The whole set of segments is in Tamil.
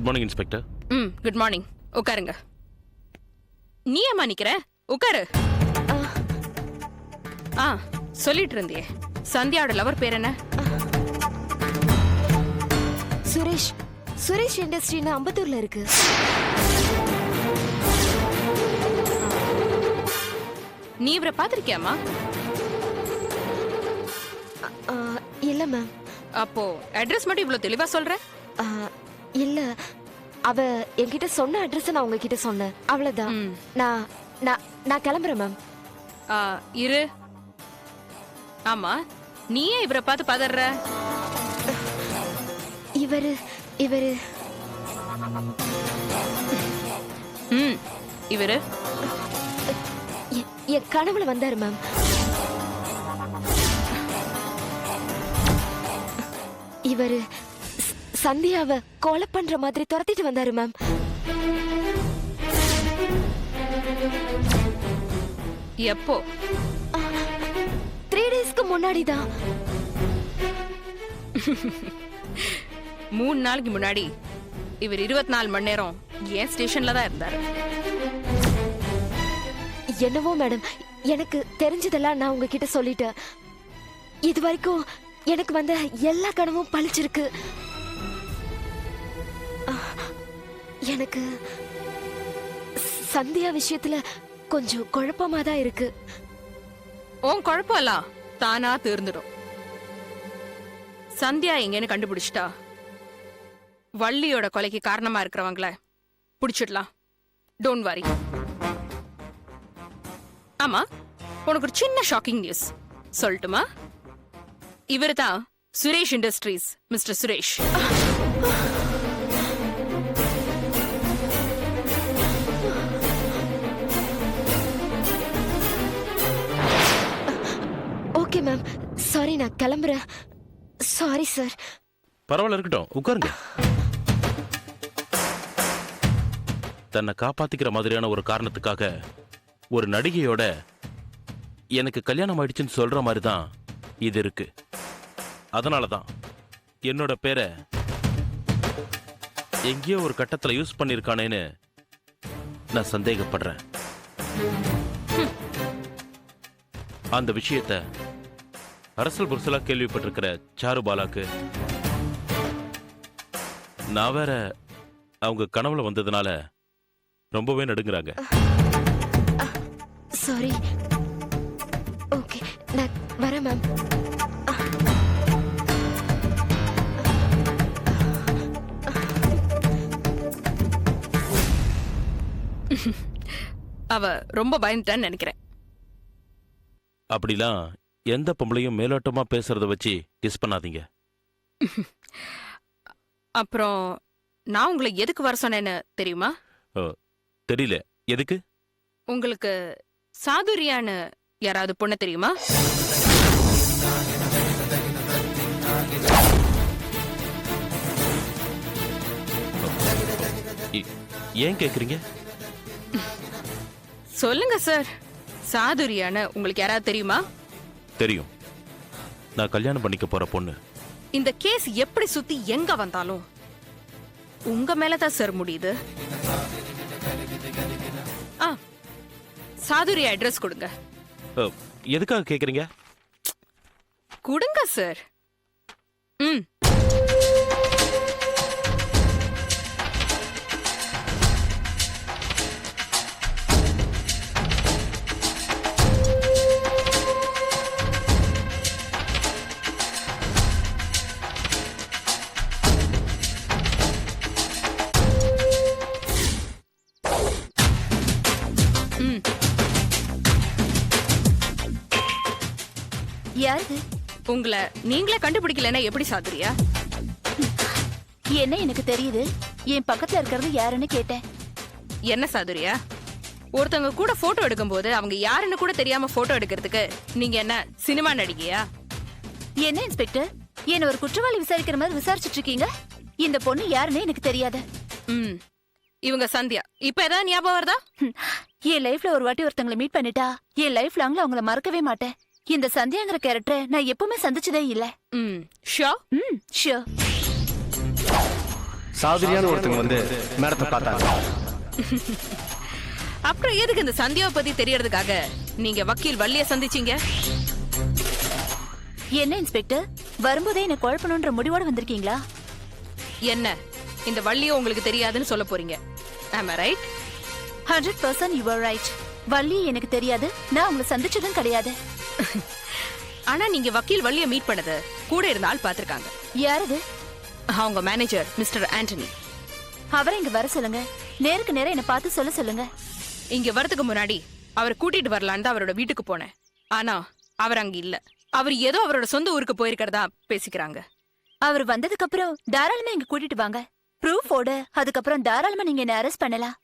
Good morning inspector. Good morning. உட்காருங்க. நீ ஏமா நிக்கிற? உட்காரு. சொல்லிட்டு இருந்தியே, சந்தியாவோட லவர் பேர் என்ன? சுரேஷ். சுரேஷ் இண்டஸ்ட்ரின்னு அம்பத்தூர்ல இருக்கு. நீ இவரை பாத்திருக்கியாமா? இல்ல மேம். அப்போ அட்ரஸ் மட்டும் இவ்வளவு தெளிவா சொல்ற? இல்ல, அவ என்கிட்ட சொன்ன அட்ரஸ் நான் உங்ககிட்ட சொன்னேன், அவ்வளவுதான். நான் நான் நான் கிளம்புறேன் மேம். இரு. ஆமா, நீயே இவரை பார்த்து பதற? இவரு இவரு இவரு என் கனவுல வந்தாரு மேம். இவரு சந்தியாவை கொலை பண்ற மாதிரி துரத்திட்டு வந்தாரு மேம். எப்போ? 3 டேஸ்க்கு முன்னாடிதான். 3 நாளைக்கு முன்னாடி இவர் 24 மணி நேரம் ஏன் ஸ்டேஷன்ல தான் இருந்தாரு. என்னவோ மேடம், எனக்கு தெரிஞ்சதெல்லாம் நான் உங்ககிட்ட சொல்லிட்டேன். இது வரைக்கும் எனக்கு வந்த எல்லா கனவும் பழிச்சிருக்கு. எனக்கு சந்தியா விஷயத்துல கொஞ்சம் குழப்பமா தான் இருக்கு. உன் குழப்பம்லாம் தானா தீர்ந்துடும். சந்தியா எங்கன்னு கண்டுபிடிச்சிட்டா வள்ளியோட கொலைக்கு காரணமா இருக்கிறவங்கள பிடிச்சிடலாம். Don't worry. ஆமா, உனக்கு ஒரு சின்ன ஷாக்கிங் நியூஸ் சொல்லட்டுமா? இவர் தான் Suresh industries mister Suresh. Okay ma'am, sorry, நான் கிளம்புறேன். Sorry sir. பரவாயில்ல, இருக்கட்டும், உட்காருங்க. தன்னை காப்பாத்திக்கிற மாதிரியான ஒரு காரணத்துக்காக ஒரு நடிகையோட எனக்கு கல்யாணம் ஆயிடுச்சுன்னு சொல்ற மாதிரி தான் இது இருக்கு. அதனாலதான் என்னோட பேரை எங்கேயோ ஒரு கட்டத்தில் யூஸ் பண்ணிருக்கானேன்னு நான் சந்தேகப்படுறேன். அந்த விஷயத்த அரசல் புரசலா கேள்விப்பட்டிருக்கிற சாருபாலாக்கு நான் வேற அவங்க கனவுல வந்ததுனால ரொம்பவே நடுங்குறாங்க. சாரி. ஓகே, நான் வரேன் மேம். அவ ரொம்ப பயந்துட்டான்னு நினைக்கிறேன். அப்படிலாம் எந்த பொம்பளையும் மேலோட்டமா பேசுறத வச்சு கிஸ் பண்ணாதீங்க. அப்புறம் நான் உங்களை எதுக்கு வர சொன்னேன்னு தெரியுமா? தெரியல, எதுக்கு? உங்களுக்கு சாதுரியான்னு யாராவது பொண்ணு தெரியுமா? ஏன் கேக்குறீங்க? சொல்லுங்க சார், சாதுரியான்னு உங்களுக்கு யாராவது தெரியுமா? தெரியும், நான் கல்யாணம் பண்ணிக்க போற பொண்ணு. இந்த கேஸ் எப்படி சுத்தி எங்க வந்தாலும் உங்க மேலதான் சார் முடியுது. சாதுரியா அட்ரஸ் கொடுங்க. எதுக்காக கேக்குறீங்க? கொடுங்க சார். யாரு? உங்களை நீங்களே கண்டுபிடிக்கலன்னா எப்படி சாதுரியா? என்ன எனக்கு தெரியுது, என் பக்கத்துல இருக்கிறது யாருன்னு கேட்டேன். என்ன சாதுரியா, ஒருத்தவங்க கூட போட்டோ எடுக்கும் போது அவங்க யாருன்னு கூட தெரியாம போட்டோ எடுக்கிறதுக்கு நீங்க என்ன சினிமா நடிகையா? என்ன இன்ஸ்பெக்டர், என்ன ஒரு குற்றவாளி விசாரிக்கிற மாதிரி விசாரிச்சுட்டு இருக்கீங்க? இந்த பொண்ணு யாருன்னு எனக்கு தெரியாது. இவங்க சந்தியா. இப்ப ஏதாவது ஞாபகம் வருதா? என் லைஃப்ல ஒரு வாட்டி ஒருத்தங்களை மீட் பண்ணிட்டா என் லைஃப் லாங்ல அவங்கள மறக்கவே மாட்டேன். இந்த சந்தியாங்கிற கேரக்டரை நான் எப்பவுமே சந்திச்சதே இல்ல. ஷியோர்? ஷியோர். சாதுரியான ஒருத்தங்க வந்து மேடத்தை பார்த்தாங்க. அப்புறம் எதுக்கு இந்த சந்தியாவை பத்தி தெரியறதுக்காக நீங்க வக்கீல் வள்ளிய சந்திச்சீங்க? என்ன இன்ஸ்பெக்டர், வரும்போதே என்ன குழப்பணும்ன்ற முடிவோட வந்திருக்கீங்களா? என்ன இந்த வள்ளிய உங்களுக்கு தெரியாதுன்னு சொல்ல போறீங்க? am I right? 100% you are right. Valli எனக்கு தெரியாது, நான் உங்களை சந்திச்சதும் கிடையாது. ஆனா நீங்க வக்கீல் வள்ளிய மீட் பண்ணது கூட இருந்த ஆள் பாத்திருக்காங்க. யாரது? அவங்க மேனேஜர் மிஸ்டர் ஆண்டனி. அவரை இங்க வர சொல்லுங்க, நேருக்கு நேரம் என்ன பார்த்து சொல்ல சொல்லுங்க. இங்க வரதுக்கு முன்னாடி அவரை கூட்டிட்டு வரலான்னு அவரோட வீட்டுக்கு போனேன். ஆனா அவர் அங்க இல்ல. அவர் ஏதோ அவரோட சொந்த ஊருக்கு போயிருக்கிறதா பேசிக்கிறாங்க. அவர் வந்ததுக்கு அப்புறம் தாராளமா இங்க கூட்டிட்டு வாங்க, ப்ரூஃபோட. அதுக்கப்புறம் தாராளமா நீங்க என்ன அரெஸ்ட் பண்ணலாம்.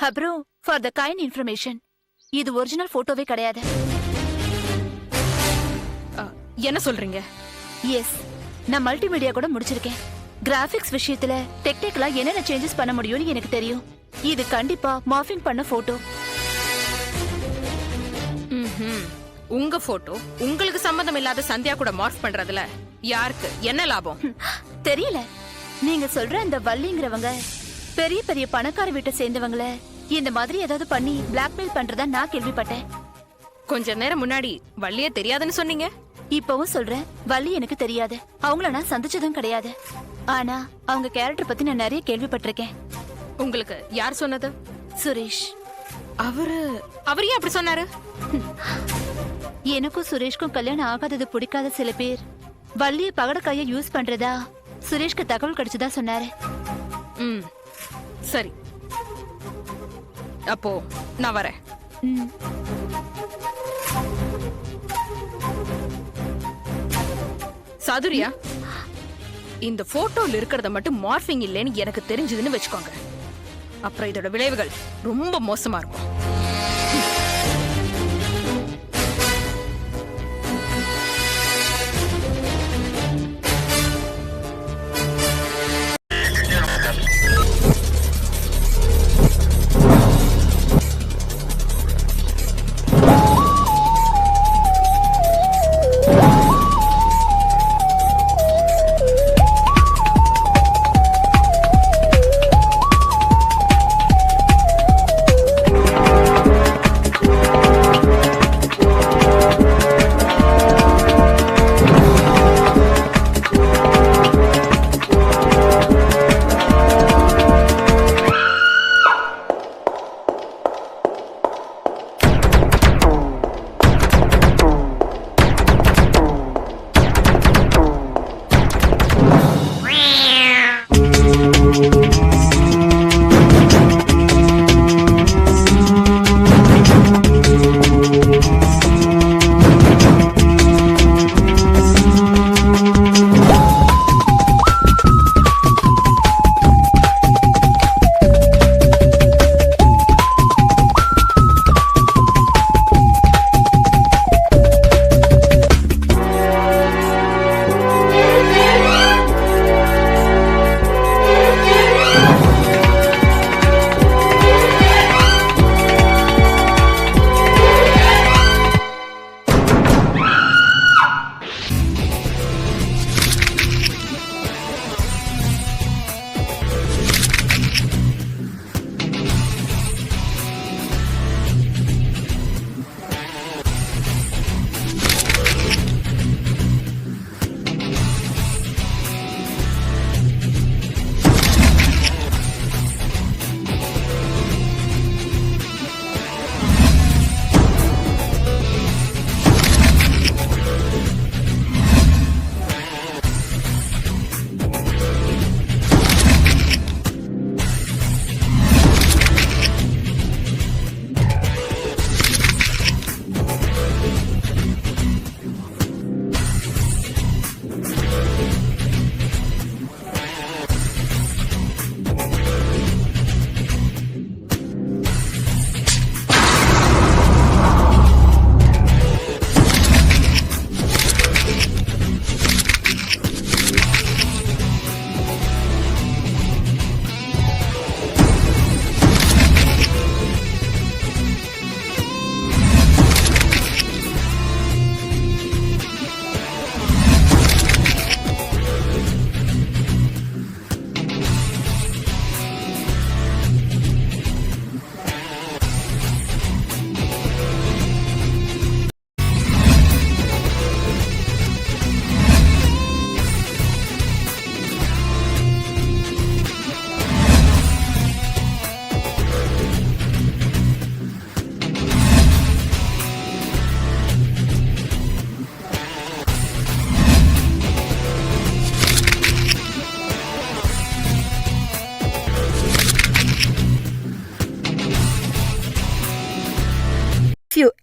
அப்புறம் ஃபார் த கைண்ட் இன்ஃபர்மேஷன், இது ஒரிஜினல் போட்டோவே கிடையாது. என்ன சொல்றீங்க? எஸ், நான் மல்டிமீடியா கூட முடிச்சிருக்கேன். கிராபிக்ஸ் விஷயத்துல டெக்னிக்கலா என்னென்ன சேஞ்சஸ் பண்ண முடியும்னு எனக்கு தெரியும். இது கண்டிப்பா மார்பிங் பண்ண போட்டோ. உங்க போட்டோ உங்களுக்கு சம்பந்தம் இல்லாத சந்தியா கூட மார்ஃப் பண்றதுல யாருக்கு என்ன லாபம்? தெரியல. நீங்க சொல்ற அந்த வள்ளிங்கிறவங்க பெரிய பெரிய பணக்கார வீட்டை சேர்ந்தவங்கள இந்த மாதிரி ஏதாவது பண்ணி பிளாக்மெயில் பண்றதா நான் கேள்விப்பட்டேன். கொஞ்ச நேரம் முன்னாடி வள்ளிய தெரியாதுன்னு சொன்னீங்க. இப்பவும் சொல்றேன், வள்ளி எனக்கு தெரியாது. அவங்கள நான் சந்திச்சதும் கிடையாது. ஆனா அவங்க கேரக்டர் பத்தி நான் நிறைய கேள்விப்பட்டிருக்கேன். உங்களுக்கு யார் சொன்னது? சுரேஷ். அவரு ஏன் அப்படி சொன்னாரு? எனக்கும் சுரேஷ்க்கும் கல்யாணம் ஆகாதது பிடிக்காத சில பேர் வள்ளிய பகட கைய யூஸ் பண்றதா சுரேஷ்க்கு தகவல் கிடைச்சதா சொன்னாரு. சரி, அப்போ நான் வரேன். சாதுரியா, இந்த போட்டோல இருக்கிறத மட்டும் மார்பிங் இல்லைன்னு எனக்கு தெரிஞ்சதுன்னு வச்சுக்கோங்க. அப்புறம் இதோட விளைவுகள் ரொம்ப மோசமா இருக்கும்.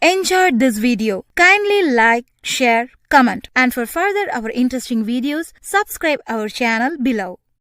enjoyed this video, kindly like, share, comment, and for further our interesting videos, subscribe our channel below.